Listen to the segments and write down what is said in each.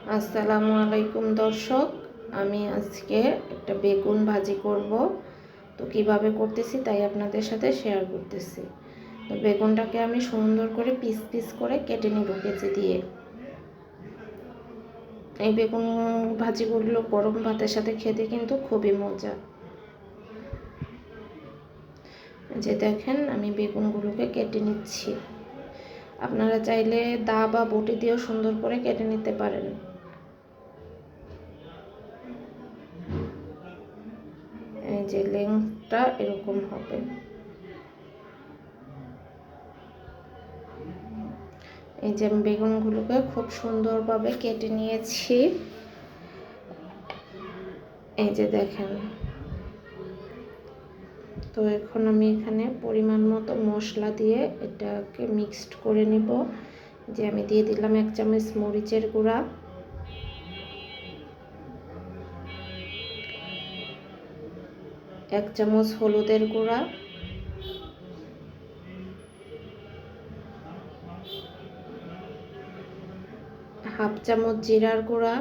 আসসালামু আলাইকুম দর্শক, আমি আজকে একটা বেগুন ভাজি করব। তো কিভাবে করতেছি তাই আপনাদের সাথে শেয়ার করতেছি। তো বেগুনটাকে আমি সুন্দর করে পিস পিস করে কেটে নিব কেচি দিয়ে। এই বেগুন ভাজিগুলো গরম ভাতের সাথে খেতে কিন্তু খুবই মজা। যে দেখেন আমি বেগুনগুলোকে কেটে নিচ্ছি। আপনারা চাইলে দা বা বটি দিয়েও সুন্দর করে কেটে নিতে পারেন। এই যে লেন্থটা এরকম হবে। এই যে আমি বেগুনগুলোকে খুব সুন্দরভাবে কেটে নিয়েছি। এই যে দেখেন। তো এখন আমি এখানে পরিমাণ মতো মশলা দিয়ে এটাকে মিক্সড করে নিব। যে আমি দিয়ে দিলাম 1 চামচ মরিচের গুঁড়া, 1 চামচ হলুদের গুঁড়া, 1/2 চামচ জিরার গুঁড়া,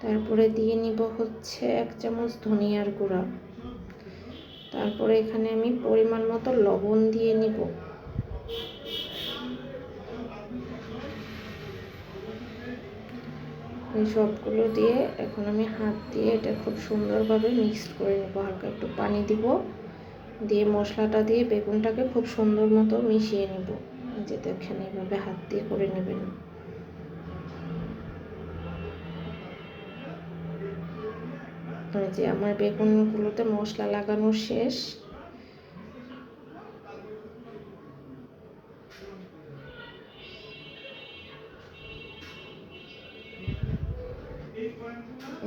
তারপরে দিয়ে নিব হচ্ছে 1 চামচ ধনিয়ার গুঁড়া। তারপরে এখানে আমি পরিমাণ মতো লবণ দিয়ে নিব। এই সবগুলো দিয়ে এখন আমি হাত দিয়ে এটা খুব সুন্দরভাবে মিক্সড করে নেব। হালকা একটু পানি দিব, দিয়ে মশলাটা দিয়ে বেগুনটাকে খুব সুন্দর মতো মিশিয়ে নেব। যে দেখেন এইভাবে হাত দিয়ে করে নেবেন। যে আমার বেগুনগুলোতে মশলা লাগানো শেষ।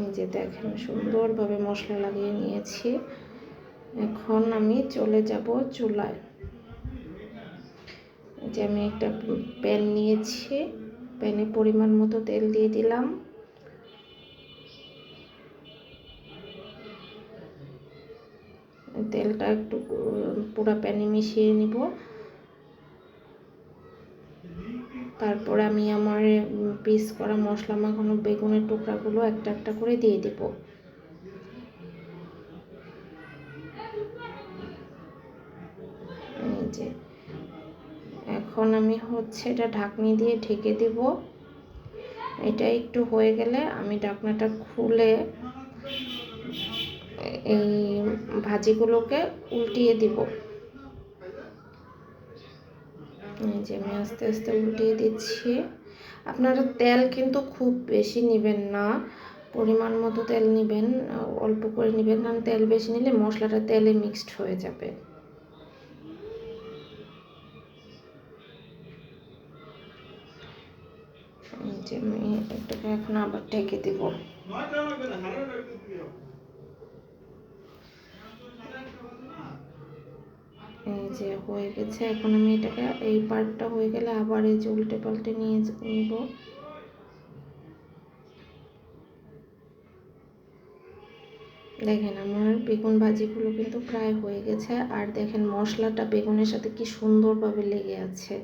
এই যে দেখেন সুন্দরভাবে মশলা লাগিয়ে নিয়েছি। এখন আমি চলে যাব চুলায়। যে আমি একটা প্যান নিয়েছি, প্যানে পরিমাণ মতো তেল দিয়ে দিলাম। তেলটা একটু পুরো প্যানে মিশিয়ে নিব। তারপরে আমি আমার পিস করা মশলা মাখানো বেগুনের টুকরাগুলো একটা একটা করে দিয়ে দিব। এই যে এখন আমি হচ্ছে এটা ঢাকনি দিয়ে ঢেকে দেব। এটা একটু হয়ে গেলে আমি ঢাকনাটা খুলে এই ভাজিগুলোকে উল্টিয়ে দিব। এই যে আমি আস্তে আস্তে উল্টিয়ে দিচ্ছি। আপনারা তেল কিন্তু খুব বেশি নেবেন না, পরিমাণ মতো তেল নেবেন, অল্প করে নেবেন, কারণ তেল বেশি নিলে মশলাটা তেলে মিক্সড হয়ে যাবে। এই যে আমি এটাকে এখন আবার ঢেকে দিব। এই যে হয়ে গেছে। এখন আমি এটাকে এই পার্টটা হয়ে গেলে আবার এই যে উল্টে পাল্টে নিয়ে নিব। দেখেন আমার বেগুন ভাজিগুলো কিন্তু প্রায় হয়ে গেছে। আর দেখেন মশলাটা বেগুনের সাথে কি সুন্দরভাবে লেগে আছে।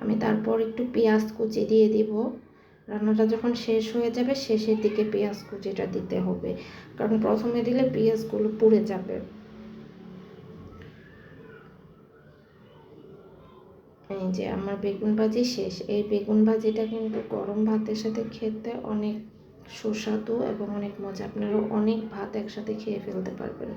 আমি তারপর একটু পেঁয়াজ কুচি দিয়ে দিব। রান্নাটা যখন শেষ হয়ে যাবে শেষের দিকে পেঁয়াজ কুচিটা দিতে হবে, কারণ প্রথমে দিলে পেঁয়াজগুলো পুড়ে যাবে। এই যে আমার বেগুন ভাজি শেষ। এই বেগুন ভাজিটা কিন্তু গরম ভাতের সাথে খেতে অনেক সুস্বাদু এবং অনেক মজা। আপনারা অনেক ভাত একসাথে খেয়ে ফেলতে পারবেন।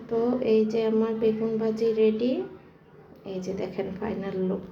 তো এই যে আমার বেগুন ভাজি রেডি। এই যে দেখেন ফাইনাল লুক।